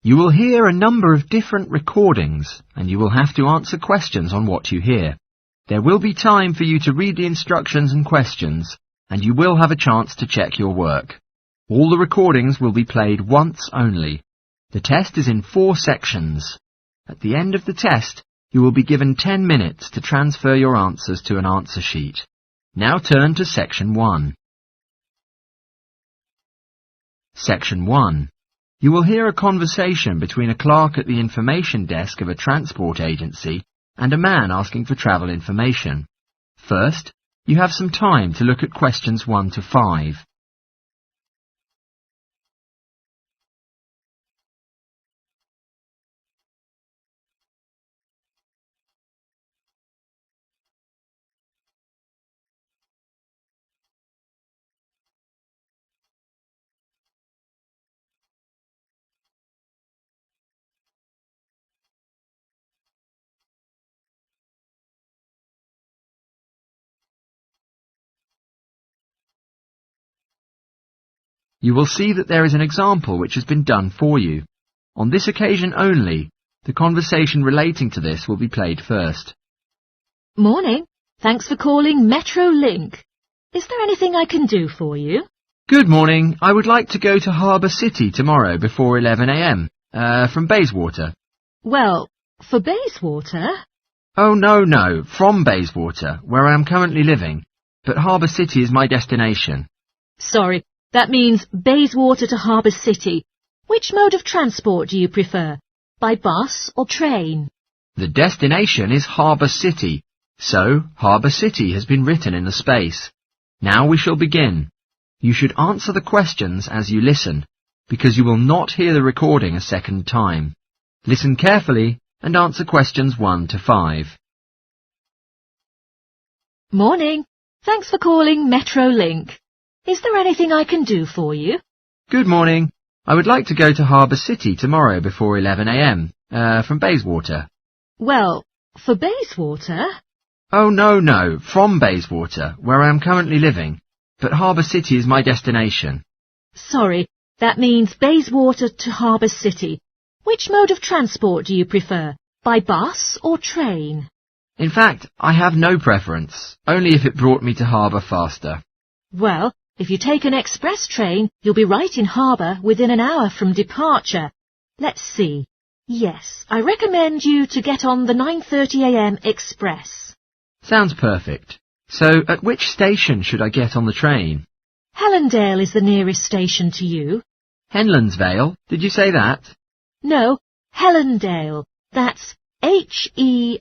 You will hear a number of different recordings, and you will have to answer questions on what you hear. There will be time for you to read the instructions and questions, and you will have a chance to check your work. All the recordings will be played once only. The test is in 4 sections. At the end of the test, you will be given 10 minutes to transfer your answers to an answer sheet. Now turn to Section 1. Section 1. You will hear a conversation between a clerk at the information desk of a transport agency and a man asking for travel information. First, you have some time to look at questions 1 to 5. You will see that there is an example which has been done for you. On this occasion only, the conversation relating to this will be played first. Morning. Thanks for calling Metro Link. Is there anything I can do for you? Good morning. I would like to go to Harbour City tomorrow before 11 a.m. From Bayswater. Well, for Bayswater? Oh, no, from Bayswater, where I am currently living. But Harbour City is my destination. Sorry, that means Bayswater to Harbour City. Which mode of transport do you prefer? By bus or train? The destination is Harbour City, so Harbour City has been written in the space. Now we shall begin. You should answer the questions as you listen, because you will not hear the recording a second time. Listen carefully and answer questions 1 to 5. Morning. Thanks for calling Metro Link. Is there anything I can do for you? Good morning. I would like to go to Harbour City tomorrow before 11 a.m. From Bayswater. Well, for Bayswater? Oh, no, from Bayswater, where I am currently living. But Harbour City is my destination. Sorry, that means Bayswater to Harbour City. Which mode of transport do you prefer? By bus or train? In fact, I have no preference, only if it brought me to Harbour faster. Well, if you take an express train, you'll be right in Harbour within an hour from departure. Let's see. Yes, I recommend you to get on the 9:30 a.m. express. Sounds perfect. So, at which station should I get on the train? Helendale is the nearest station to you. Henlonsvale? Did you say that? No, Helendale. That's Helendale.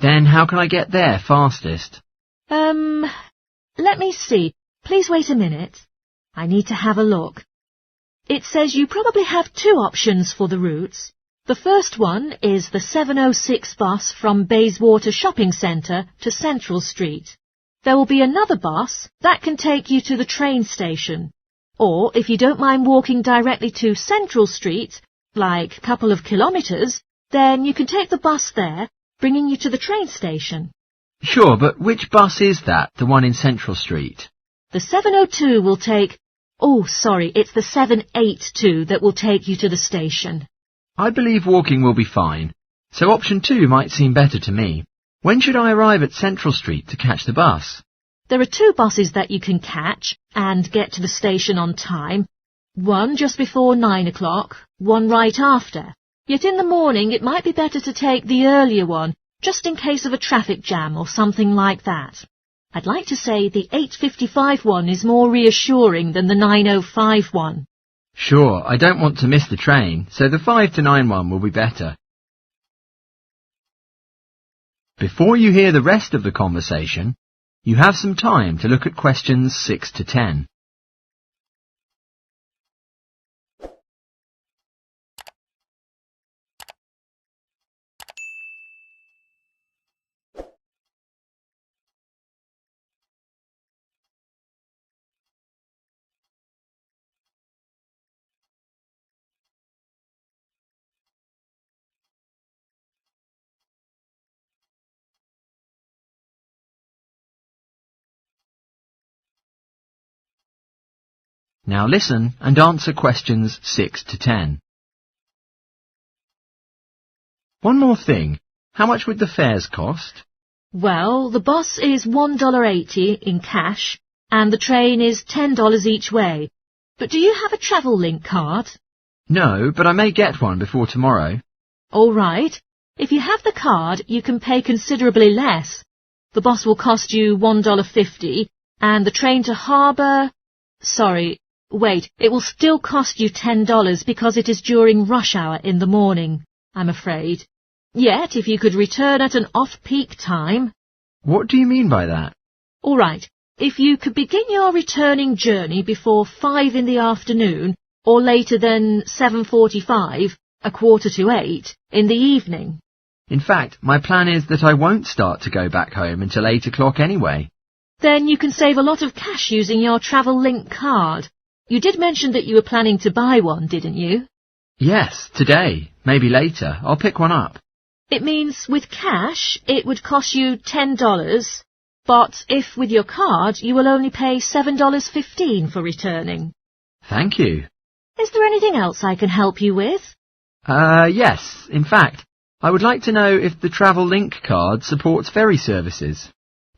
Then how can I get there fastest? Let me see. Please wait a minute. I need to have a look. It says you probably have 2 options for the routes. The first one is the 7:06 bus from Bayswater Shopping Centre to Central Street. There will be another bus that can take you to the train station. Or, if you don't mind walking directly to Central Street, like a couple of kilometres, then you can take the bus there, bringing you to the train station. Sure, but which bus is that, the one in Central Street? The 7:02 will take... Oh, sorry, it's the 7:82 that will take you to the station. I believe walking will be fine, so option 2 might seem better to me. When should I arrive at Central Street to catch the bus? There are 2 buses that you can catch and get to the station on time. One just before 9 o'clock, one right after. Yet in the morning it might be better to take the earlier one, just in case of a traffic jam or something like that. I'd like to say the 8:55 one is more reassuring than the 9:05 one. Sure, I don't want to miss the train, so the 5 to 9 one will be better. Before you hear the rest of the conversation, you have some time to look at questions 6 to 10. Now listen and answer questions 6 to 10. One more thing. How much would the fares cost? Well, the bus is $1.80 in cash, and the train is $10 each way. But do you have a travel link card? No, but I may get one before tomorrow. All right. If you have the card, you can pay considerably less. The bus will cost you $1.50, and the train to Harbour... Sorry, wait, it will still cost you $10 because it is during rush hour in the morning, I'm afraid. Yet, if you could return at an off-peak time... What do you mean by that? All right. If you could begin your returning journey before 5 in the afternoon, or later than 7:45, 7:45 in the evening. In fact, my plan is that I won't start to go back home until 8 o'clock anyway. Then you can save a lot of cash using your travel link card. You did mention that you were planning to buy one, didn't you? Yes, today. Maybe later. I'll pick one up. It means with cash, it would cost you $10, but if with your card, you will only pay $7.15 for returning. Thank you. Is there anything else I can help you with? Yes. In fact, I would like to know if the Travel Link card supports ferry services.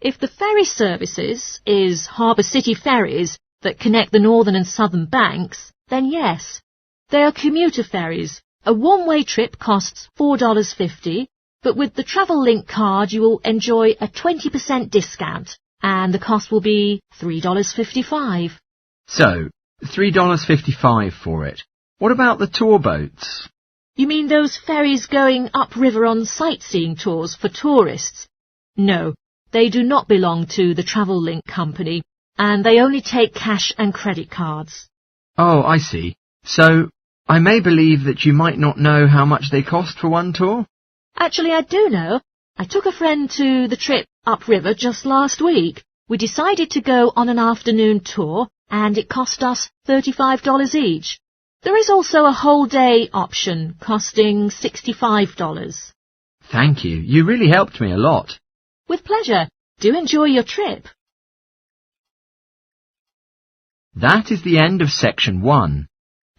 If the ferry services is Harbour City ferries that connect the northern and southern banks, then yes. They are commuter ferries. A one-way trip costs $4.50, but with the Travel Link card you will enjoy a 20% discount, and the cost will be $3.55. So, $3.55 for it. What about the tour boats? You mean those ferries going upriver on sightseeing tours for tourists? No, they do not belong to the Travel Link company, and they only take cash and credit cards. Oh, I see. So, I may believe that you might not know how much they cost for one tour? Actually, I do know. I took a friend to the trip upriver just last week. We decided to go on an afternoon tour, and it cost us $35 each. There is also a whole day option, costing $65. Thank you. You really helped me a lot. With pleasure. Do enjoy your trip. That is the end of section 1.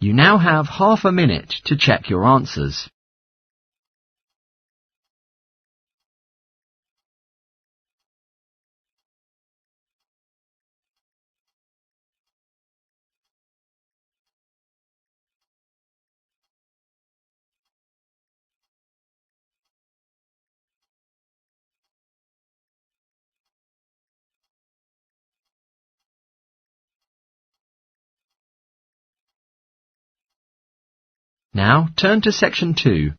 You now have half a minute to check your answers. Now turn to section 2.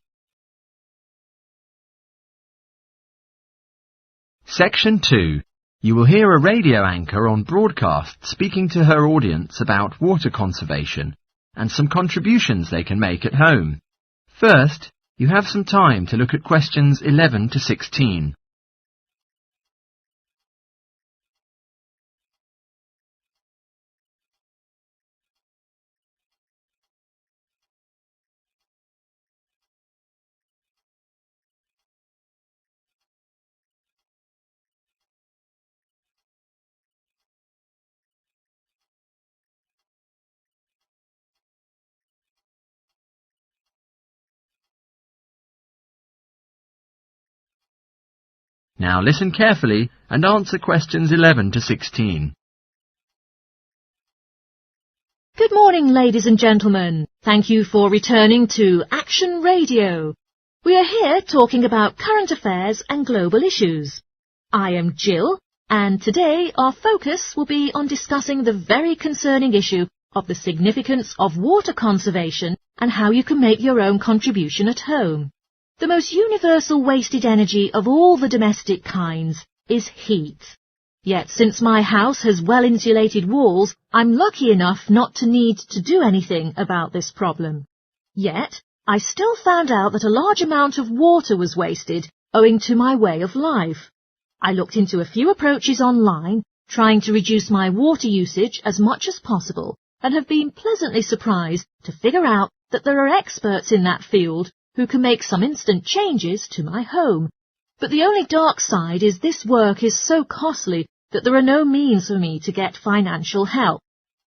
Section 2. You will hear a radio anchor on broadcast speaking to her audience about water conservation and some contributions they can make at home. First, you have some time to look at questions 11 to 16. Now listen carefully and answer questions 11 to 16. Good morning, ladies and gentlemen. Thank you for returning to Action Radio. We are here talking about current affairs and global issues. I am Jill, and today our focus will be on discussing the very concerning issue of the significance of water conservation and how you can make your own contribution at home. The most universal wasted energy of all the domestic kinds is heat. Yet since my house has well-insulated walls, I'm lucky enough not to need to do anything about this problem. Yet, I still found out that a large amount of water was wasted owing to my way of life. I looked into a few approaches online, trying to reduce my water usage as much as possible, and have been pleasantly surprised to figure out that there are experts in that field who can make some instant changes to my home. But the only dark side is this work is so costly that there are no means for me to get financial help.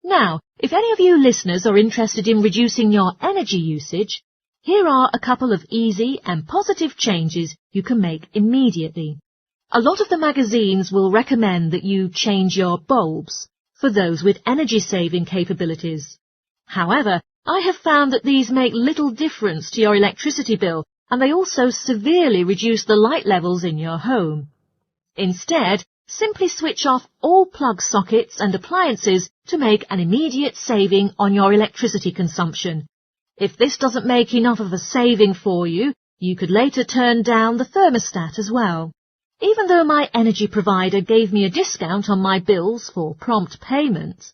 Now, if any of you listeners are interested in reducing your energy usage, here are a couple of easy and positive changes you can make immediately. A lot of the magazines will recommend that you change your bulbs for those with energy-saving capabilities. However, I have found that these make little difference to your electricity bill, and they also severely reduce the light levels in your home. Instead, simply switch off all plug sockets and appliances to make an immediate saving on your electricity consumption. If this doesn't make enough of a saving for you, you could later turn down the thermostat as well. Even though my energy provider gave me a discount on my bills for prompt payment,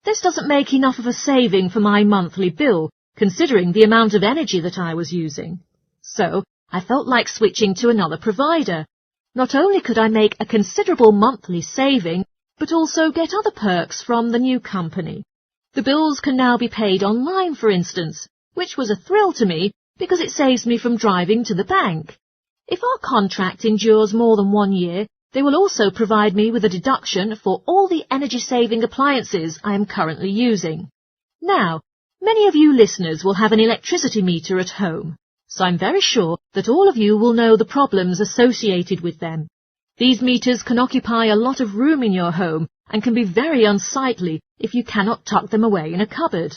this doesn't make enough of a saving for my monthly bill, considering the amount of energy that I was using. So, I felt like switching to another provider. Not only could I make a considerable monthly saving, but also get other perks from the new company. The bills can now be paid online, for instance, which was a thrill to me because it saves me from driving to the bank. If our contract endures more than 1 year, they will also provide me with a deduction for all the energy-saving appliances I am currently using. Now, many of you listeners will have an electricity meter at home, so I'm very sure that all of you will know the problems associated with them. These meters can occupy a lot of room in your home and can be very unsightly if you cannot tuck them away in a cupboard.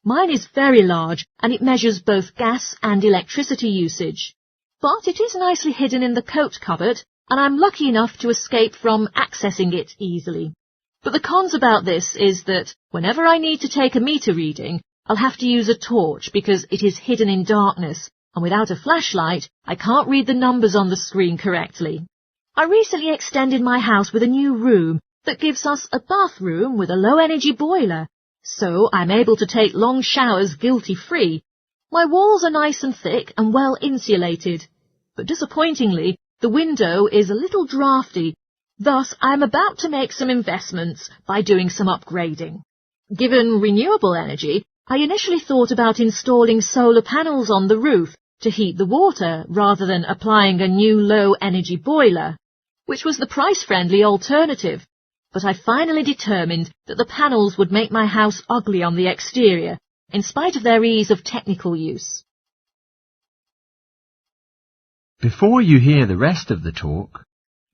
Mine is very large and it measures both gas and electricity usage. But it is nicely hidden in the coat cupboard, and I'm lucky enough to escape from accessing it easily. But the cons about this is that whenever I need to take a meter reading, I'll have to use a torch because it is hidden in darkness, and without a flashlight, I can't read the numbers on the screen correctly. I recently extended my house with a new room that gives us a bathroom with a low-energy boiler, so I'm able to take long showers guilty-free. My walls are nice and thick and well insulated, but disappointingly, the window is a little drafty. Thus, I am about to make some investments by doing some upgrading. Given renewable energy, I initially thought about installing solar panels on the roof to heat the water rather than applying a new low-energy boiler, which was the price-friendly alternative. But I finally determined that the panels would make my house ugly on the exterior, in spite of their ease of technical use. Before you hear the rest of the talk,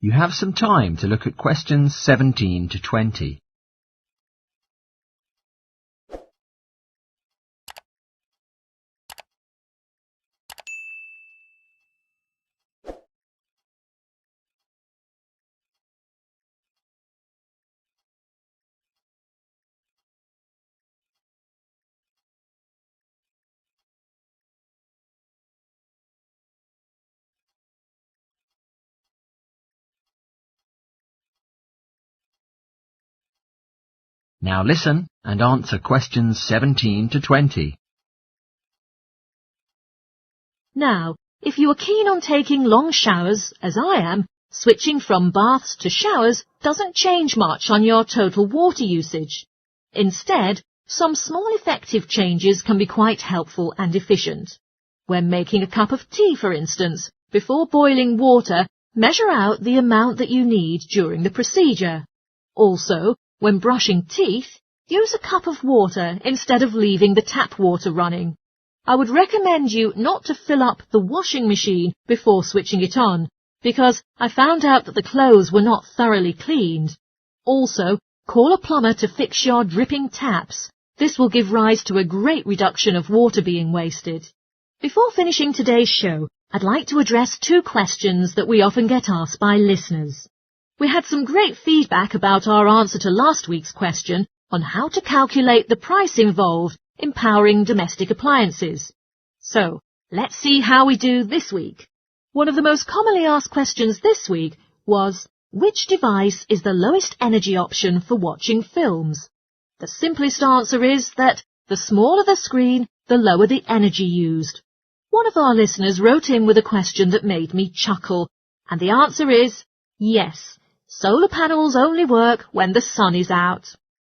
you have some time to look at questions 17 to 20. Now listen and answer questions 17 to 20. Now, if you are keen on taking long showers, as I am, switching from baths to showers doesn't change much on your total water usage. Instead, some small effective changes can be quite helpful and efficient. When making a cup of tea, for instance, before boiling water, measure out the amount that you need during the procedure. Also, when brushing teeth, use a cup of water instead of leaving the tap water running. I would recommend you not to fill up the washing machine before switching it on, because I found out that the clothes were not thoroughly cleaned. Also, call a plumber to fix your dripping taps. This will give rise to a great reduction of water being wasted. Before finishing today's show, I'd like to address 2 questions that we often get asked by listeners. We had some great feedback about our answer to last week's question on how to calculate the price involved in powering domestic appliances. So, let's see how we do this week. One of the most commonly asked questions this week was, which device is the lowest energy option for watching films? The simplest answer is that the smaller the screen, the lower the energy used. One of our listeners wrote in with a question that made me chuckle, and the answer is yes. Solar panels only work when the sun is out.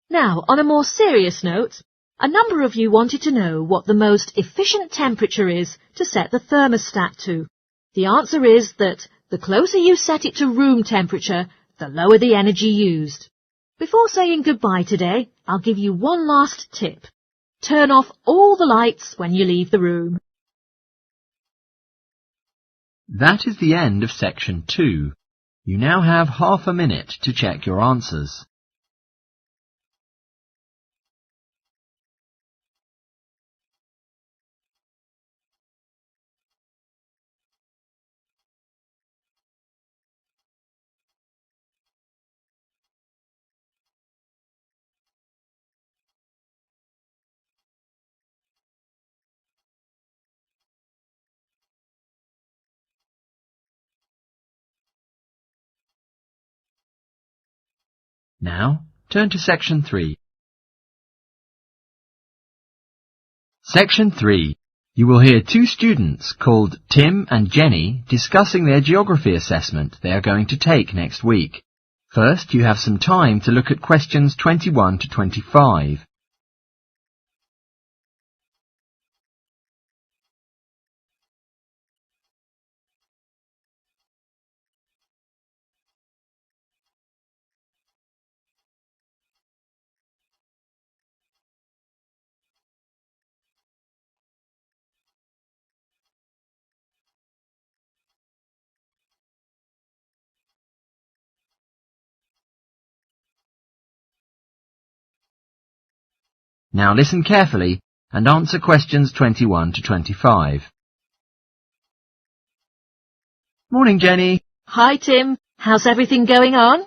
Now, on a more serious note, a number of you wanted to know what the most efficient temperature is to set the thermostat to. The answer is that the closer you set it to room temperature, the lower the energy used. Before saying goodbye today, I'll give you one last tip. Turn off all the lights when you leave the room. That is the end of section 2. You now have half a minute to check your answers. Now, turn to section 3. Section 3. You will hear two students called Tim and Jenny discussing their geography assessment they are going to take next week. First, you have some time to look at questions 21 to 25. Now listen carefully and answer questions 21 to 25. Morning, Jenny. Hi, Tim. How's everything going on?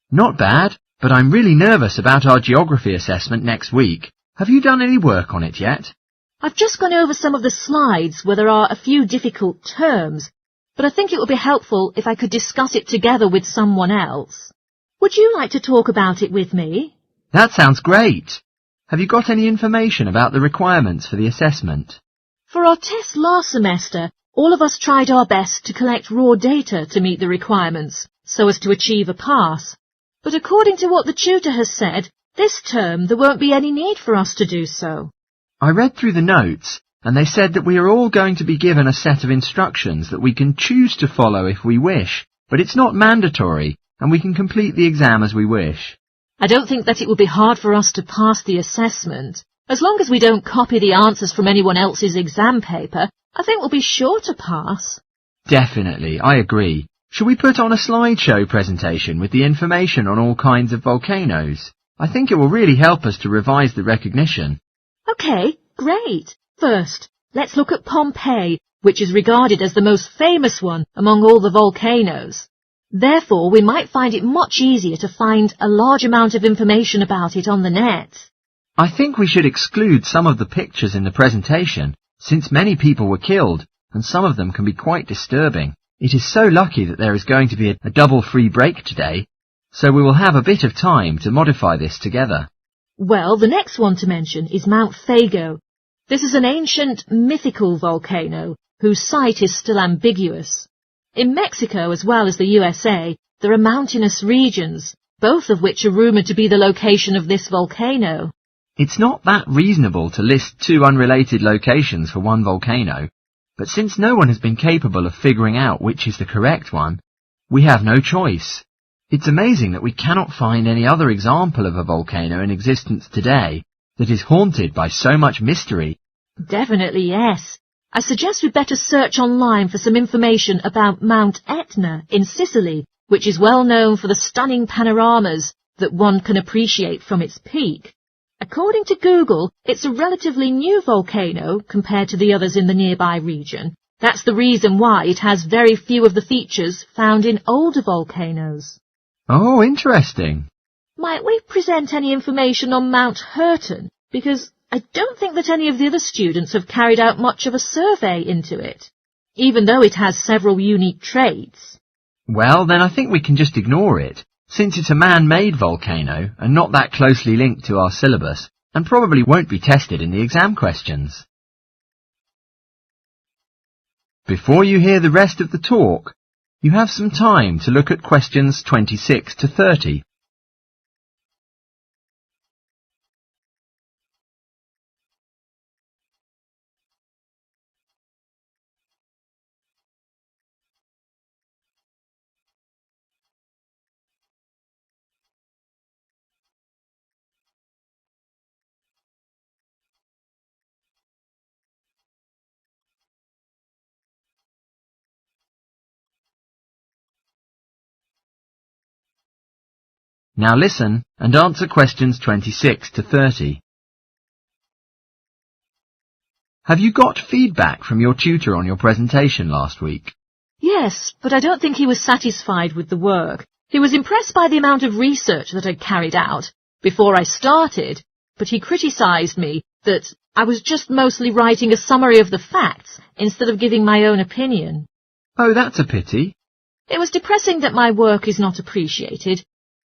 Not bad, but I'm really nervous about our geography assessment next week. Have you done any work on it yet? I've just gone over some of the slides where there are a few difficult terms, but I think it would be helpful if I could discuss it together with someone else. Would you like to talk about it with me? That sounds great. Have you got any information about the requirements for the assessment? For our test last semester, all of us tried our best to collect raw data to meet the requirements, so as to achieve a pass. But according to what the tutor has said, this term there won't be any need for us to do so. I read through the notes, and they said that we are all going to be given a set of instructions that we can choose to follow if we wish, but it's not mandatory, and we can complete the exam as we wish. I don't think that it will be hard for us to pass the assessment. As long as we don't copy the answers from anyone else's exam paper, I think we'll be sure to pass. Definitely, I agree. Shall we put on a slideshow presentation with the information on all kinds of volcanoes? I think it will really help us to revise the recognition. OK, great. First, let's look at Pompeii, which is regarded as the most famous one among all the volcanoes. Therefore, we might find it much easier to find a large amount of information about it on the net. I think we should exclude some of the pictures in the presentation, since many people were killed, and some of them can be quite disturbing. It is so lucky that there is going to be a double free break today, so we will have a bit of time to modify this together. Well, the next one to mention is Mount Fago. This is an ancient, mythical volcano whose site is still ambiguous. In Mexico, as well as the USA, there are mountainous regions, both of which are rumoured to be the location of this volcano. It's not that reasonable to list two unrelated locations for one volcano, but since no one has been capable of figuring out which is the correct one, we have no choice. It's amazing that we cannot find any other example of a volcano in existence today that is haunted by so much mystery. Definitely yes. I suggest we better search online for some information about Mount Etna in Sicily, which is well known for the stunning panoramas that one can appreciate from its peak. According to Google, it's a relatively new volcano compared to the others in the nearby region. That's the reason why it has very few of the features found in older volcanoes. Oh, interesting. Might we present any information on Mount Hurton? Because I don't think that any of the other students have carried out much of a survey into it, even though it has several unique traits. Well, then I think we can just ignore it, since it's a man-made volcano and not that closely linked to our syllabus, and probably won't be tested in the exam questions. Before you hear the rest of the talk, you have some time to look at questions 26 to 30. Now listen and answer questions 26 to 30. Have you got feedback from your tutor on your presentation last week? Yes, but I don't think he was satisfied with the work. He was impressed by the amount of research that I'd carried out before I started, but he criticised me that I was just mostly writing a summary of the facts instead of giving my own opinion. Oh, that's a pity. It was depressing that my work is not appreciated,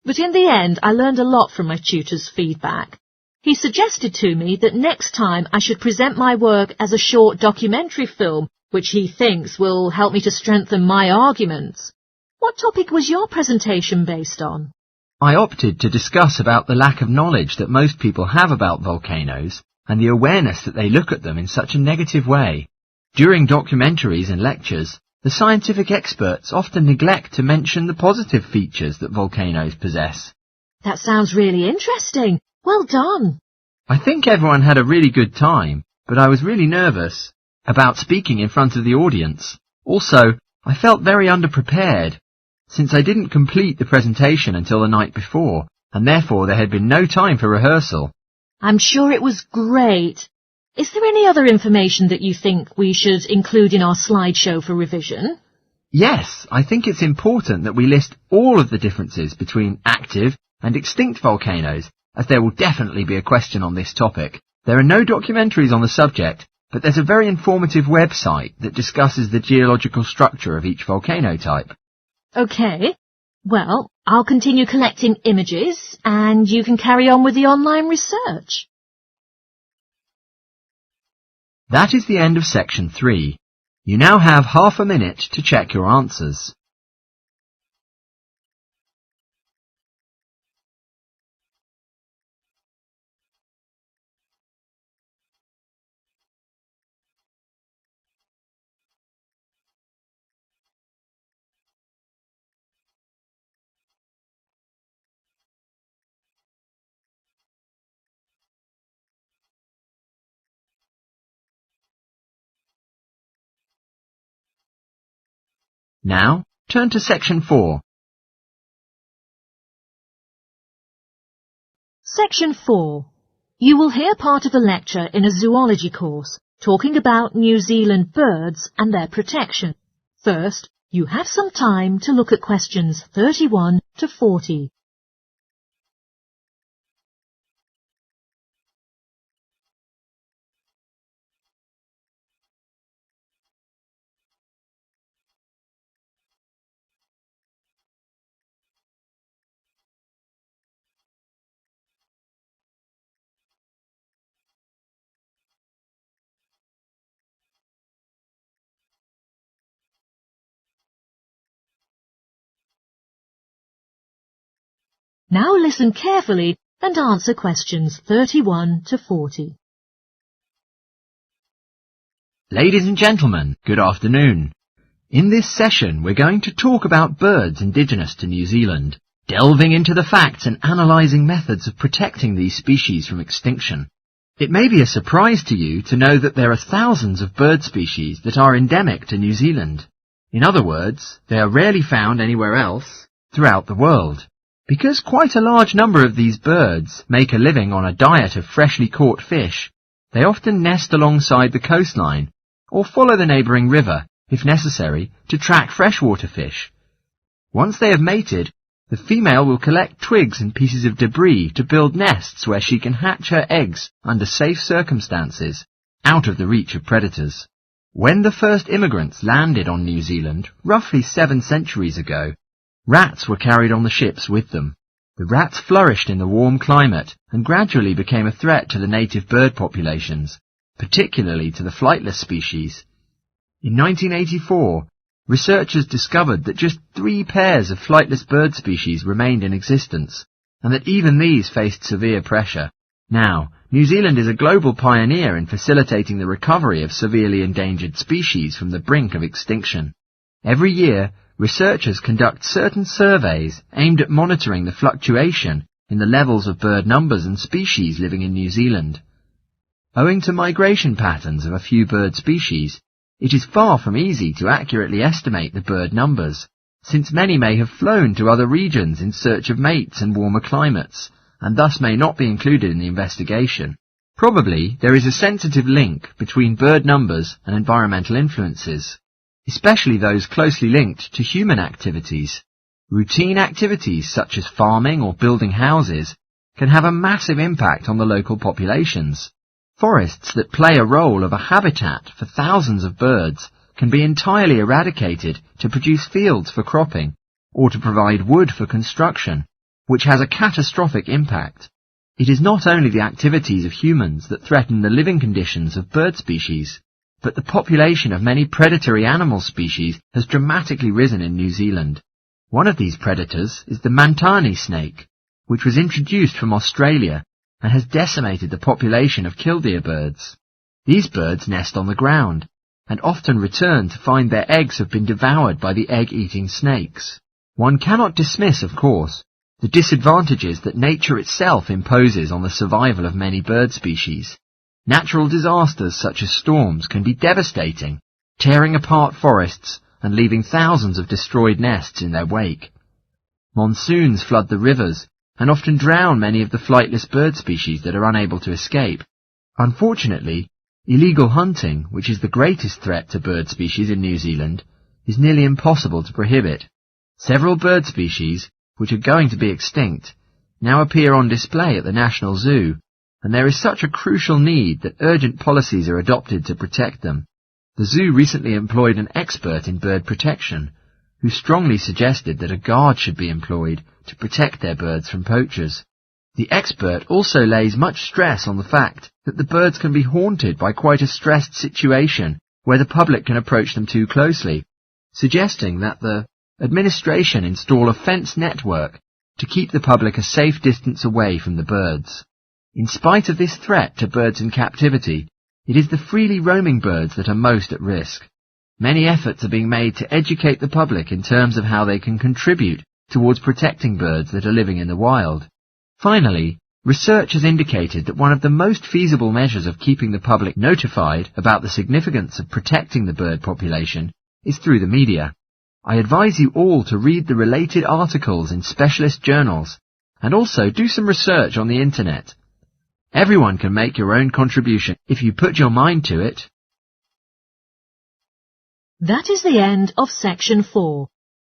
but in the end I learned a lot from my tutor's feedback. He suggested to me that next time I should present my work as a short documentary film, which he thinks will help me to strengthen my arguments. What topic was your presentation based on? I opted to discuss about the lack of knowledge that most people have about volcanoes and the awareness that they look at them in such a negative way. During documentaries and lectures, the scientific experts often neglect to mention the positive features that volcanoes possess. That sounds really interesting. Well done. I think everyone had a really good time, but I was really nervous about speaking in front of the audience. Also, I felt very underprepared, since I didn't complete the presentation until the night before, and therefore there had been no time for rehearsal. I'm sure it was great. Is there any other information that you think we should include in our slideshow for revision? Yes, I think it's important that we list all of the differences between active and extinct volcanoes, as there will definitely be a question on this topic. There are no documentaries on the subject, but there's a very informative website that discusses the geological structure of each volcano type. OK. Well, I'll continue collecting images, and you can carry on with the online research. That is the end of section 3. You now have half a minute to check your answers. Now, turn to section 4. Section 4. You will hear part of a lecture in a zoology course talking about New Zealand birds and their protection. First, you have some time to look at questions 31 to 40. Now listen carefully and answer questions 31 to 40. Ladies and gentlemen, good afternoon. In this session, we're going to talk about birds indigenous to New Zealand, delving into the facts and analysing methods of protecting these species from extinction. It may be a surprise to you to know that there are thousands of bird species that are endemic to New Zealand. In other words, they are rarely found anywhere else throughout the world. Because quite a large number of these birds make a living on a diet of freshly caught fish, they often nest alongside the coastline or follow the neighbouring river, if necessary, to track freshwater fish. Once they have mated, the female will collect twigs and pieces of debris to build nests where she can hatch her eggs under safe circumstances, out of the reach of predators. When the first immigrants landed on New Zealand, roughly 7 centuries ago, rats were carried on the ships with them. The rats flourished in the warm climate and gradually became a threat to the native bird populations, particularly to the flightless species. In 1984, researchers discovered that just 3 pairs of flightless bird species remained in existence, and that even these faced severe pressure. Now, New Zealand is a global pioneer in facilitating the recovery of severely endangered species from the brink of extinction. Every year, researchers conduct certain surveys aimed at monitoring the fluctuation in the levels of bird numbers and species living in New Zealand. Owing to migration patterns of a few bird species, it is far from easy to accurately estimate the bird numbers, since many may have flown to other regions in search of mates and warmer climates, and thus may not be included in the investigation. Probably there is a sensitive link between bird numbers and environmental influences, especially those closely linked to human activities. Routine activities such as farming or building houses can have a massive impact on the local populations. Forests that play a role of a habitat for thousands of birds can be entirely eradicated to produce fields for cropping or to provide wood for construction, which has a catastrophic impact. It is not only the activities of humans that threaten the living conditions of bird species, but the population of many predatory animal species has dramatically risen in New Zealand. One of these predators is the Mantani snake, which was introduced from Australia and has decimated the population of killdeer birds. These birds nest on the ground and often return to find their eggs have been devoured by the egg-eating snakes. One cannot dismiss, of course, the disadvantages that nature itself imposes on the survival of many bird species. Natural disasters such as storms can be devastating, tearing apart forests and leaving thousands of destroyed nests in their wake. Monsoons flood the rivers and often drown many of the flightless bird species that are unable to escape. Unfortunately, illegal hunting, which is the greatest threat to bird species in New Zealand, is nearly impossible to prohibit. Several bird species, which are going to be extinct, now appear on display at the National Zoo, and there is such a crucial need that urgent policies are adopted to protect them. The zoo recently employed an expert in bird protection, who strongly suggested that a guard should be employed to protect their birds from poachers. The expert also lays much stress on the fact that the birds can be haunted by quite a stressed situation where the public can approach them too closely, suggesting that the administration install a fence network to keep the public a safe distance away from the birds. In spite of this threat to birds in captivity, it is the freely roaming birds that are most at risk. Many efforts are being made to educate the public in terms of how they can contribute towards protecting birds that are living in the wild. Finally, research has indicated that one of the most feasible measures of keeping the public notified about the significance of protecting the bird population is through the media. I advise you all to read the related articles in specialist journals and also do some research on the internet. Everyone can make your own contribution if you put your mind to it. That is the end of section 4.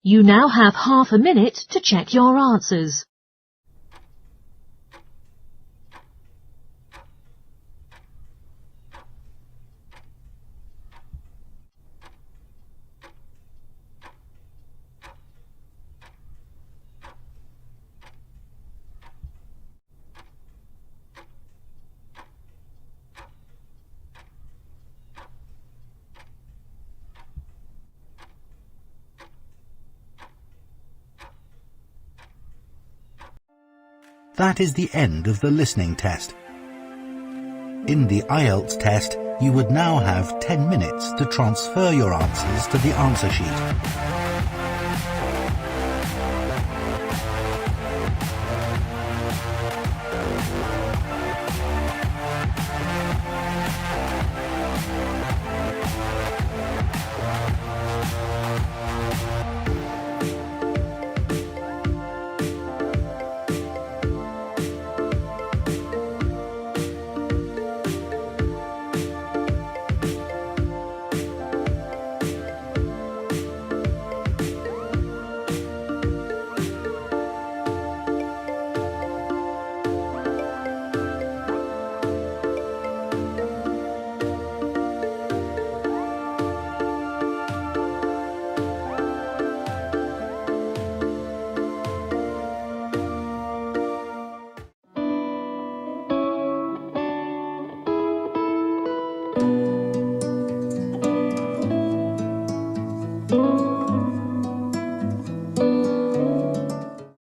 You now have half a minute to check your answers. That is the end of the listening test. In the IELTS test, you would now have 10 minutes to transfer your answers to the answer sheet.